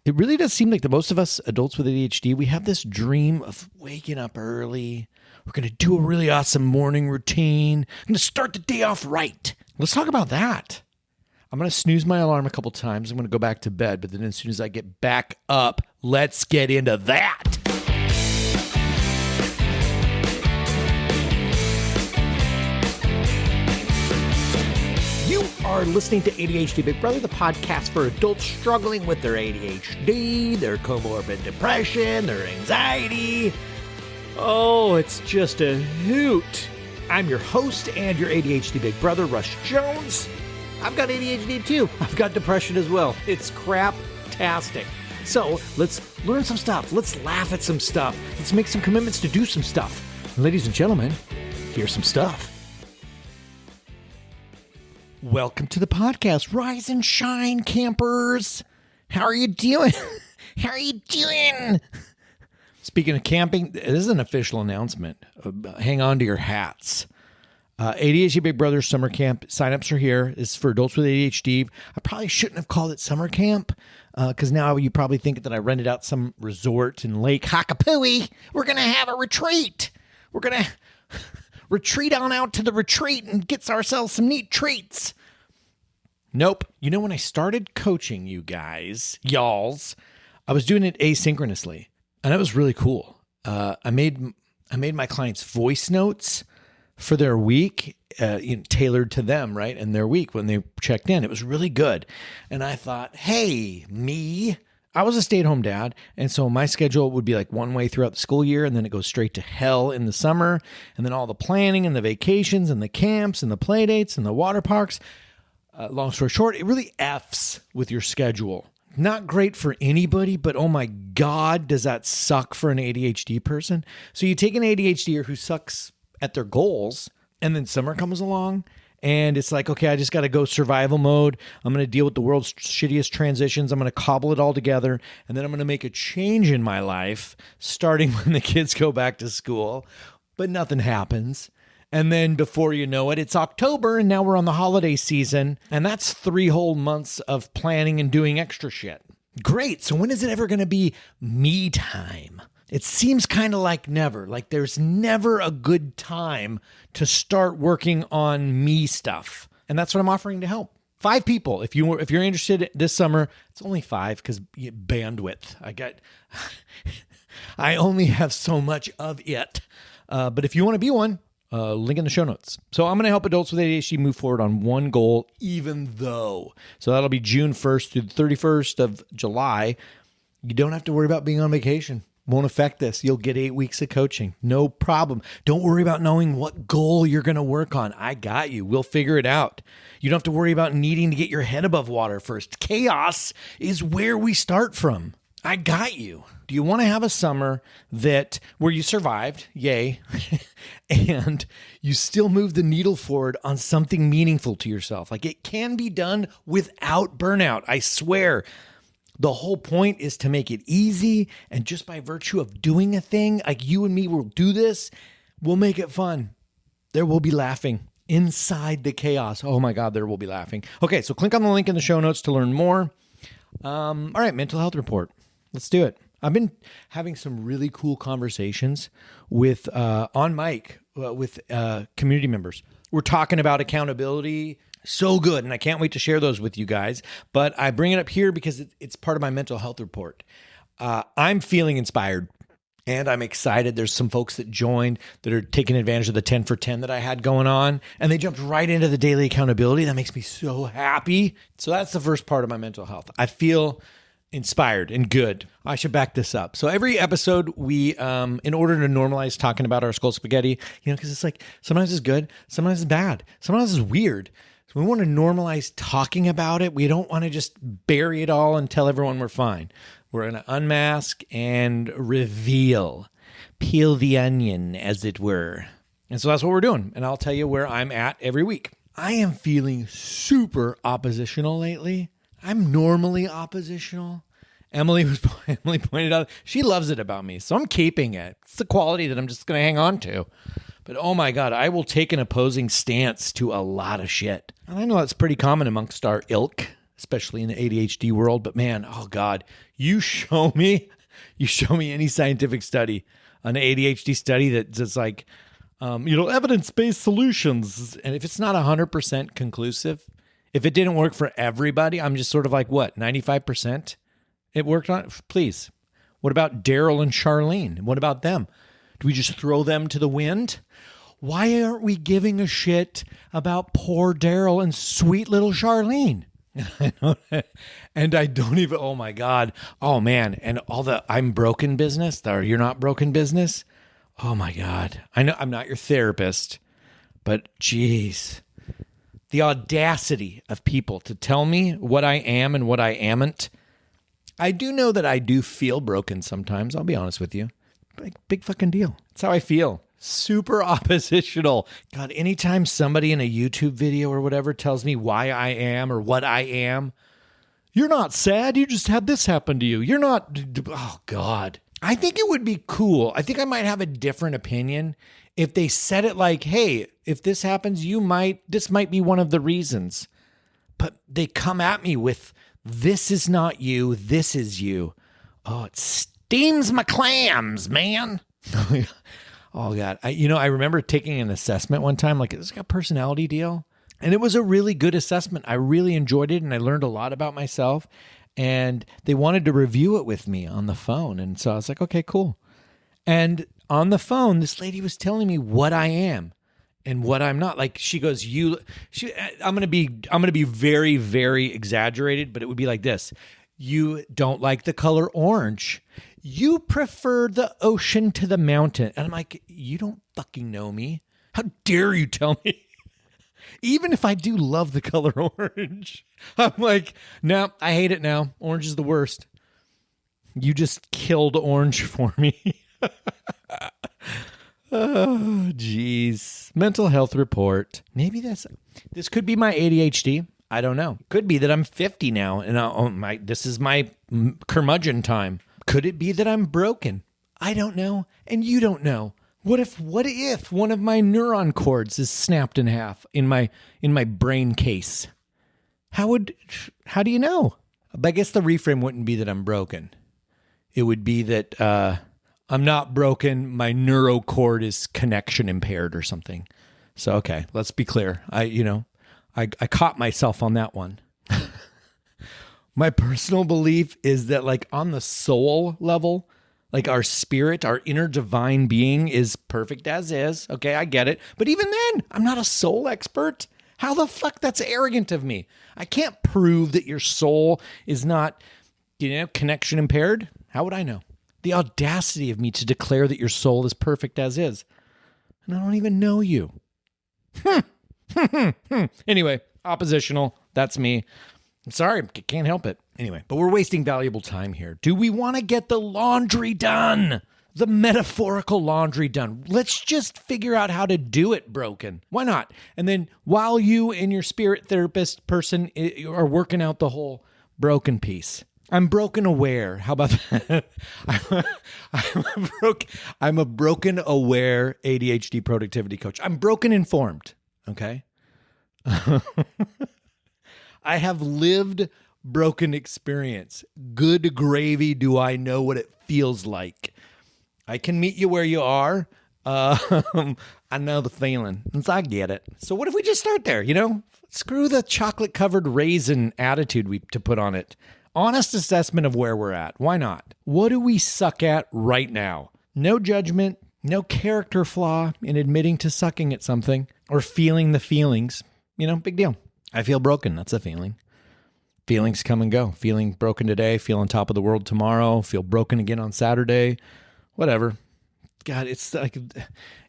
It really does seem like the most of us adults with ADHD, we have this dream of waking up early. We're going to do a really awesome morning routine. I'm going to start the day off right. Let's talk about that. I'm going to snooze my alarm a couple times. I'm going to go back to bed. But then as soon as I get back up, let's get into that. You are listening to ADHD Big Brother, the podcast for adults struggling with their ADHD, their comorbid depression, their anxiety. Oh, it's just a hoot. I'm your host and your ADHD Big Brother, Russ Jones. I've got ADHD too. I've got depression as well. It's crap-tastic. So let's learn some stuff. Let's laugh at some stuff. Let's make some commitments to do some stuff. Ladies and gentlemen, here's some stuff. Welcome to the podcast. Rise and shine, campers. How are you doing? How are you doing? Speaking of camping, this is an official announcement. Hang on to your hats. ADHD Big Brother Summer Camp signups are here. This is for adults with ADHD. I probably shouldn't have called it summer camp because now you probably think that I rented out some resort in Lake Hakapui. We're going to have a retreat. We're going to retreat on out to the retreat and get ourselves some neat treats. Nope. You know, when I started coaching you guys, y'alls, I was doing it asynchronously, and that was really cool. I made my clients voice notes for their week, tailored to them, right? And their week when they checked in. It was really good. And I thought, hey, I was a stay-at-home dad, and so my schedule would be like one way throughout the school year, and then it goes straight to hell in the summer, and then all the planning and the vacations and the camps and the play dates and the water parks. Long story short, it really F's with your schedule. Not great for anybody, but oh my God, does that suck for an ADHD person? So you take an ADHDer who sucks at their goals, and then summer comes along, and it's like, okay, I just got to go survival mode. I'm going to deal with the world's shittiest transitions. I'm going to cobble it all together, and then I'm going to make a change in my life, starting when the kids go back to school, but nothing happens. And then before you know it, it's October, and now we're on the holiday season, and that's 3 whole months of planning and doing extra shit. Great. So when is it ever going to be me time? It seems kind of like never. Like there's never a good time to start working on me stuff. And that's what I'm offering to help. 5 people. If you're interested this summer, it's only 5 because bandwidth. I only have so much of it. But if you want to be one, link in the show notes. So I'm going to help adults with ADHD move forward on one goal, even though. So that'll be June 1st through the 31st of July. You don't have to worry about being on vacation. Won't affect this. You'll get 8 weeks of coaching. No problem. Don't worry about knowing what goal you're going to work on. I got you. We'll figure it out. You don't have to worry about needing to get your head above water first. Chaos is where we start from. I got you. Do you want to have a summer where you survived? Yay. And you still move the needle forward on something meaningful to yourself. Like it can be done without burnout. I swear. The whole point is to make it easy, and just by virtue of doing a thing, like you and me will do this, we'll make it fun. There will be laughing inside the chaos. Oh my God, there will be laughing. Okay, so click on the link in the show notes to learn more. All right, mental health report. Let's do it. I've been having some really cool conversations with on mic with community members. We're talking about accountability. So good, and I can't wait to share those with you guys. But I bring it up here because it's part of my mental health report. I'm feeling inspired, and I'm excited. There's some folks that joined that are taking advantage of the 10 for 10 that I had going on, and they jumped right into the daily accountability. That makes me so happy. So that's the first part of my mental health. I feel inspired and good. I should back this up. So every episode we, in order to normalize talking about our skull spaghetti, because it's like sometimes it's good, sometimes it's bad, sometimes it's weird. So we want to normalize talking about it. We don't want to just bury it all and tell everyone we're fine. We're going to unmask and reveal, peel the onion, as it were. And so that's what we're doing. And I'll tell you where I'm at every week. I am feeling super oppositional lately. I'm normally oppositional. Emily pointed out, she loves it about me. So I'm keeping it. It's the quality that I'm just going to hang on to. But oh my God, I will take an opposing stance to a lot of shit. And I know that's pretty common amongst our ilk, especially in the ADHD world. But man, oh God, you show me any scientific study, an ADHD study that's like, evidence-based solutions. And if it's not 100% conclusive, if it didn't work for everybody, I'm just sort of like, what, 95%? It worked on it? Please. What about Daryl and Charlene? What about them? Do we just throw them to the wind? Why aren't we giving a shit about poor Daryl and sweet little Charlene? And I don't even, oh my God. Oh man. And all the I'm broken business, or you're not broken business. Oh my God. I know I'm not your therapist, but geez. The audacity of people to tell me what I am and what I amn't. I do know that I do feel broken sometimes. I'll be honest with you. Big fucking deal. That's how I feel. Super oppositional. God, anytime somebody in a YouTube video or whatever tells me why I am or what I am, you're not sad. You just had this happen to you. You're not, oh God. I think it would be cool. I think I might have a different opinion if they said it like, hey, if this happens, this might be one of the reasons. But they come at me with, this is not you, this is you. Oh, it steams my clams, man. Oh God. I remember taking an assessment one time, like it's like a personality deal. And it was a really good assessment. I really enjoyed it and I learned a lot about myself. And they wanted to review it with me on the phone. And so I was like, okay, cool. And on the phone, this lady was telling me what I am and what I'm not. Like she goes, I'm going to be very, very exaggerated, but it would be like this. You don't like the color orange. You prefer the ocean to the mountain. And I'm like, you don't fucking know me. How dare you tell me? Even if I do love the color orange, I'm like, no, I hate it now. Orange is the worst. You just killed orange for me. Oh, geez. Mental health report. Maybe this could be my ADHD. I don't know. Could be that I'm 50 now and this is my curmudgeon time. Could it be that I'm broken? I don't know. And you don't know. What if one of my neuron cords is snapped in half in my brain case? How do you know? I guess the reframe wouldn't be that I'm broken. It would be that I'm not broken. My neurocord is connection impaired or something. So, okay, let's be clear. I caught myself on that one. My personal belief is that like on the soul level, like our spirit, our inner divine being is perfect as is. Okay, I get it. But even then, I'm not a soul expert. How the fuck? That's arrogant of me. I can't prove that your soul is not, connection impaired. How would I know? The audacity of me to declare that your soul is perfect as is. And I don't even know you. Anyway, oppositional. That's me. I'm sorry. Can't help it. Anyway, but we're wasting valuable time here. Do we want to get the laundry done? The metaphorical laundry done. Let's just figure out how to do it, broken. Why not? And then while you and your spirit therapist person are working out the whole broken piece. I'm broken aware. How about that? I'm a broken aware ADHD productivity coach. I'm broken informed. Okay. I have lived broken experience. Good gravy, do I know what it feels like? I can meet you where you are. I know the feeling. And so I get it. So what if we just start there, Screw the chocolate-covered raisin attitude to put on it. Honest assessment of where we're at. Why not? What do we suck at right now? No judgment, no character flaw in admitting to sucking at something or feeling the feelings. Big deal. I feel broken. That's a feeling. Feelings come and go. Feeling broken today, feel on top of the world tomorrow, feel broken again on Saturday, whatever. God, it's like,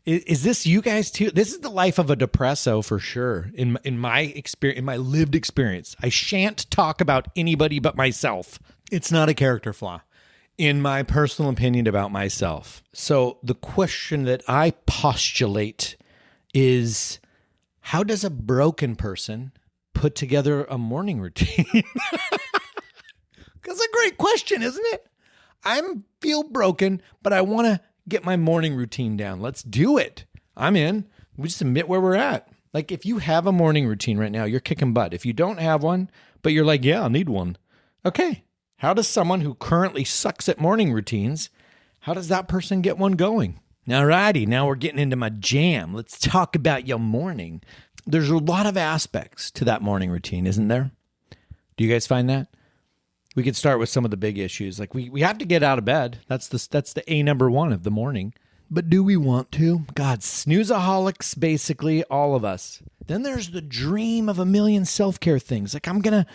is this you guys too? This is the life of a depresso for sure. In my experience, in my lived experience, I shan't talk about anybody but myself. It's not a character flaw in my personal opinion about myself. So the question that I postulate is, how does a broken person put together a morning routine? That's a great question, isn't it? I feel broken, but I want to get my morning routine down. Let's do it. I'm in. We just admit where we're at. Like if you have a morning routine right now, you're kicking butt. If you don't have one, but you're like, yeah, I need one. Okay. How does someone who currently sucks at morning routines, how does that person get one going? Alrighty, now we're getting into my jam. Let's talk about your morning. There's a lot of aspects to that morning routine, isn't there? Do you guys find that? We could start with some of the big issues. Like we have to get out of bed. That's the A number one of the morning. But do we want to? God, snoozeaholics, basically, all of us. Then there's the dream of a million self-care things. Like I'm going to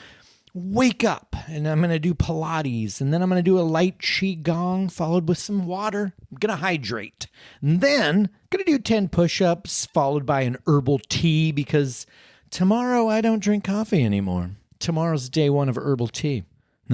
wake up and I'm going to do Pilates and then I'm going to do a light Qigong followed with some water. I'm going to hydrate. And then I'm going to do 10 push-ups followed by an herbal tea because tomorrow I don't drink coffee anymore. Tomorrow's day one of herbal tea. And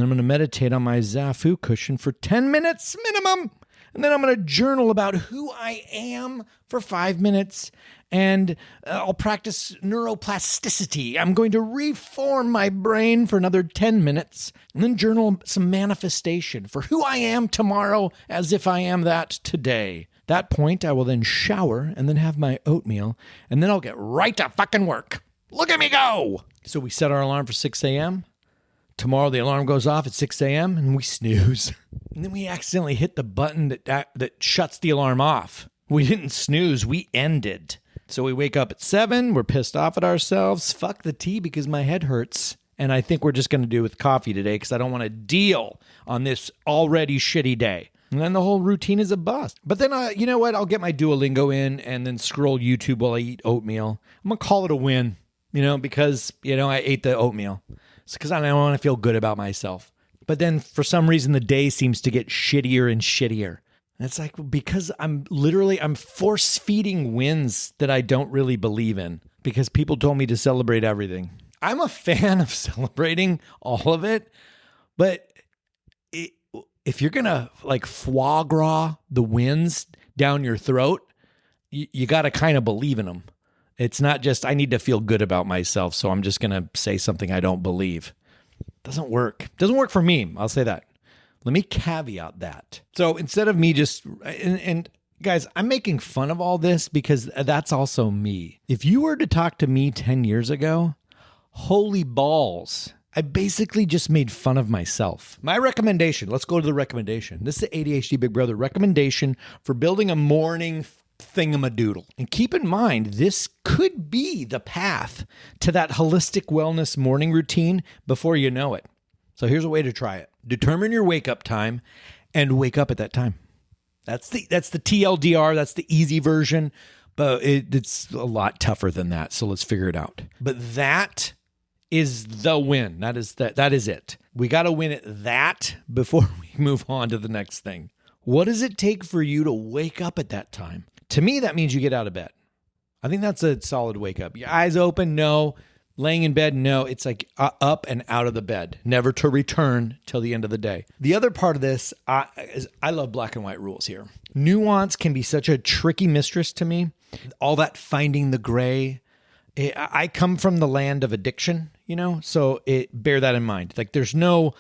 then I'm going to meditate on my Zafu cushion for 10 minutes minimum. And then I'm going to journal about who I am for 5 minutes. And I'll practice neuroplasticity. I'm going to reform my brain for another 10 minutes. And then journal some manifestation for who I am tomorrow as if I am that today. That point, I will then shower and then have my oatmeal. And then I'll get right to fucking work. Look at me go! So we set our alarm for 6 a.m. Tomorrow the alarm goes off at 6 a.m. and we snooze. And then we accidentally hit the button that shuts the alarm off. We didn't snooze, we ended. So we wake up at 7, we're pissed off at ourselves. Fuck the tea because my head hurts. And I think we're just going to do with coffee today because I don't want to deal on this already shitty day. And then the whole routine is a bust. But then, you know what? I'll get my Duolingo in and then scroll YouTube while I eat oatmeal. I'm going to call it a win, because, I ate the oatmeal. It's because I don't want to feel good about myself. But then for some reason, the day seems to get shittier and shittier. And it's like, because I'm force feeding wins that I don't really believe in because people told me to celebrate everything. I'm a fan of celebrating all of it, but if you're going to like foie gras the wins down your throat, you got to kind of believe in them. It's not just, I need to feel good about myself, so I'm just going to say something I don't believe. Doesn't work. Doesn't work for me. I'll say that. Let me caveat that. So instead of me just, and guys, I'm making fun of all this because that's also me. If you were to talk to me 10 years ago, holy balls, I basically just made fun of myself. My recommendation, let's go to the recommendation. This is the ADHD Big Brother recommendation for building a morning thingamadoodle. And keep in mind, this could be the path to that holistic wellness morning routine before you know it. So here's a way to try it. Determine your wake up time and wake up at that time. That's the TLDR. That's the easy version, but it's a lot tougher than that. So let's figure it out. But that is the win. That is it. We got to win at that before we move on to the next thing. What does it take for you to wake up at that time? To me, that means you get out of bed. I think that's a solid wake up. Your eyes open, no. Laying in bed, no. It's like up and out of the bed, never to return till the end of the day. The other part of this is I love black and white rules here. Nuance can be such a tricky mistress to me. All that finding the gray. I come from the land of addiction, so bear that in mind. Like there's no,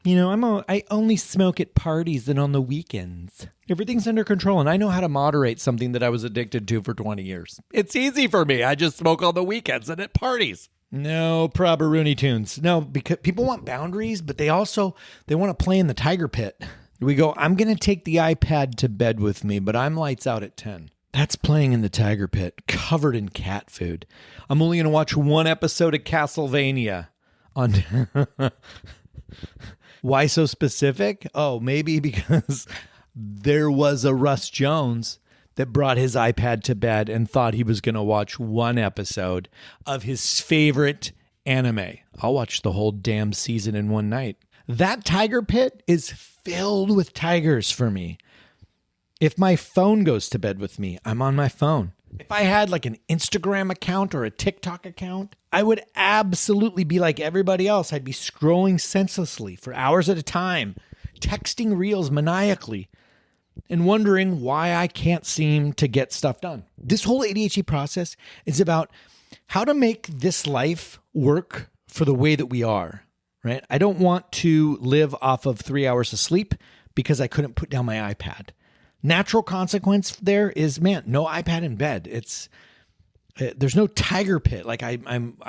I only smoke at parties and on the weekends. Everything's under control, and I know how to moderate something that I was addicted to for 20 years. It's easy for me. I just smoke on the weekends and at parties. No proper Rooney Tunes. No, because people want boundaries, but they want to play in the tiger pit. We go, I'm going to take the iPad to bed with me, but I'm lights out at 10. That's playing in the tiger pit, covered in cat food. I'm only going to watch one episode of Castlevania on... Why so specific? Oh, maybe because there was a Russ Jones that brought his iPad to bed and thought he was going to watch one episode of his favorite anime. I'll watch the whole damn season in one night. That tiger pit is filled with tigers for me. If my phone goes to bed with me, I'm on my phone. If I had like an Instagram account or a TikTok account, I would absolutely be like everybody else. I'd be scrolling senselessly for hours at a time, texting reels maniacally, and wondering why I can't seem to get stuff done. This whole ADHD process is about how to make this life work for the way that we are, right? I don't want to live off of 3 hours of sleep because I couldn't put down my iPad. Natural consequence there is, no iPad in bed. There's no tiger pit. Like I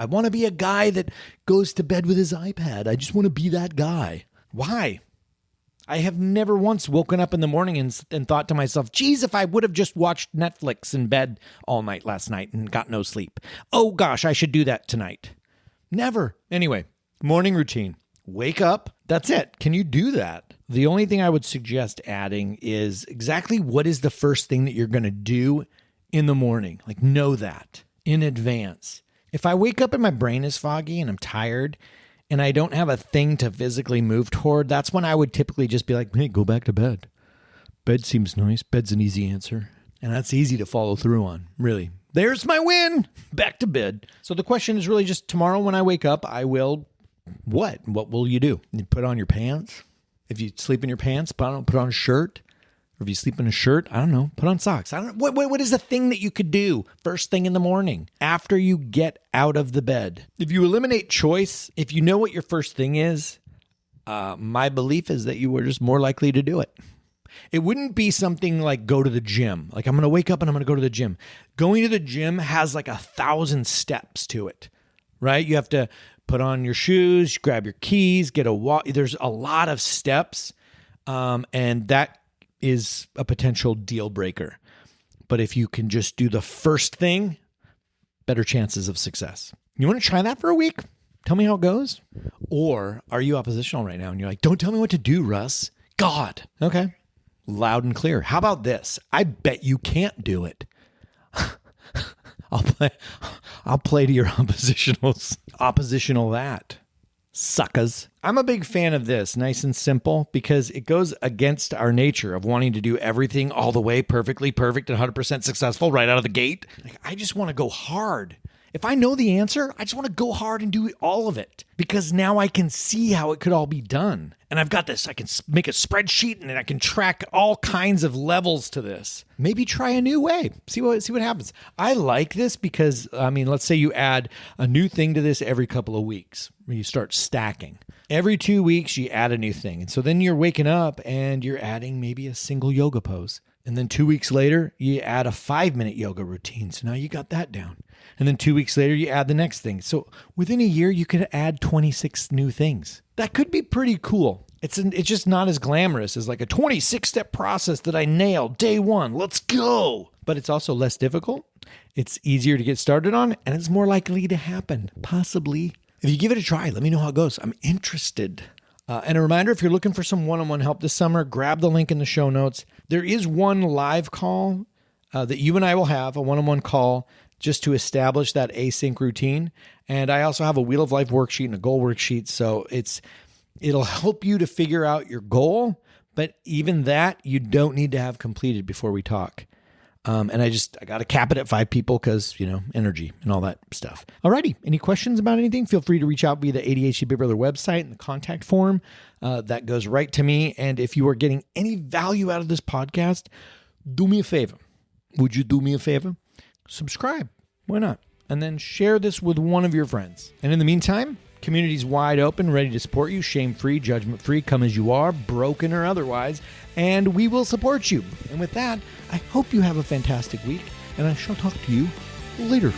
want to be a guy that goes to bed with his iPad. I just want to be that guy. Why? I have never once woken up in the morning and thought to myself, geez, if I would have just watched Netflix in bed all night last night and got no sleep. Oh gosh, I should do that tonight. Never. Anyway, morning routine. Wake up. That's it. Can you do that? The only thing I would suggest adding is exactly what is the first thing that you're going to do in the morning. Like, know that in advance. If I wake up and my brain is foggy and I'm tired and I don't have a thing to physically move toward, that's when I would typically just be like, hey, go back to bed. Bed seems nice. Bed's an easy answer. And that's easy to follow through on, really. There's my win. Back to bed. So the question is really just tomorrow when I wake up, I will, what? What will you do? You put on your pants? If you sleep in your pants, put on a shirt. Or if you sleep in a shirt, I don't know, put on socks. I don't know. What is the thing that you could do first thing in the morning after you get out of the bed? If you eliminate choice, if you know what your first thing is, my belief is that you are just more likely to do it. It wouldn't be something like go to the gym. Like I'm going to wake up and I'm going to go to the gym. Going to the gym has like 1,000 steps to it, right? You have to put on your shoes, grab your keys, get a walk. There's a lot of steps, and that is a potential deal breaker. But if you can just do the first thing, better chances of success. You want to try that for a week? Tell me how it goes. Or are you oppositional right now and you're like, don't tell me what to do, Russ. God. Okay. Loud and clear. How about this? I bet you can't do it. I'll play to your oppositionals. Oppositional that. Suckers. I'm a big fan of this, nice and simple, because it goes against our nature of wanting to do everything all the way perfectly perfect and 100% successful right out of the gate. Like, I just want to go hard. If I know the answer, I just want to go hard and do all of it because now I can see how it could all be done. And I've got this. I can make a spreadsheet and I can track all kinds of levels to this. Maybe try a new way. See what happens. I like this because, let's say you add a new thing to this every couple of weeks. You start stacking. Every 2 weeks, you add a new thing. And so then you're waking up and you're adding maybe a single yoga pose. And then 2 weeks later, you add a 5-minute yoga routine. So now you got that down. And then 2 weeks later, you add the next thing. So within a year, you could add 26 new things. That could be pretty cool. It's just not as glamorous as like a 26-step process that I nailed day one. Let's go. But it's also less difficult. It's easier to get started on, and it's more likely to happen, possibly. If you give it a try, let me know how it goes. I'm interested. And a reminder, if you're looking for some one-on-one help this summer, grab the link in the show notes. There is one live call that you and I will have, a one-on-one call, just to establish that async routine. And I also have a Wheel of Life worksheet and a goal worksheet. So it'll help you to figure out your goal. But even that, you don't need to have completed before we talk. And I got to cap it at 5 people because, energy and all that stuff. Alrighty. Any questions about anything? Feel free to reach out via the ADHD Big Brother website and the contact form. That goes right to me. And if you are getting any value out of this podcast, do me a favor. Would you do me a favor? Subscribe. Why not? And then share this with one of your friends. And in the meantime, community's wide open, ready to support you, shame-free, judgment-free, come as you are, broken or otherwise, and we will support you. And with that, I hope you have a fantastic week, and I shall talk to you later.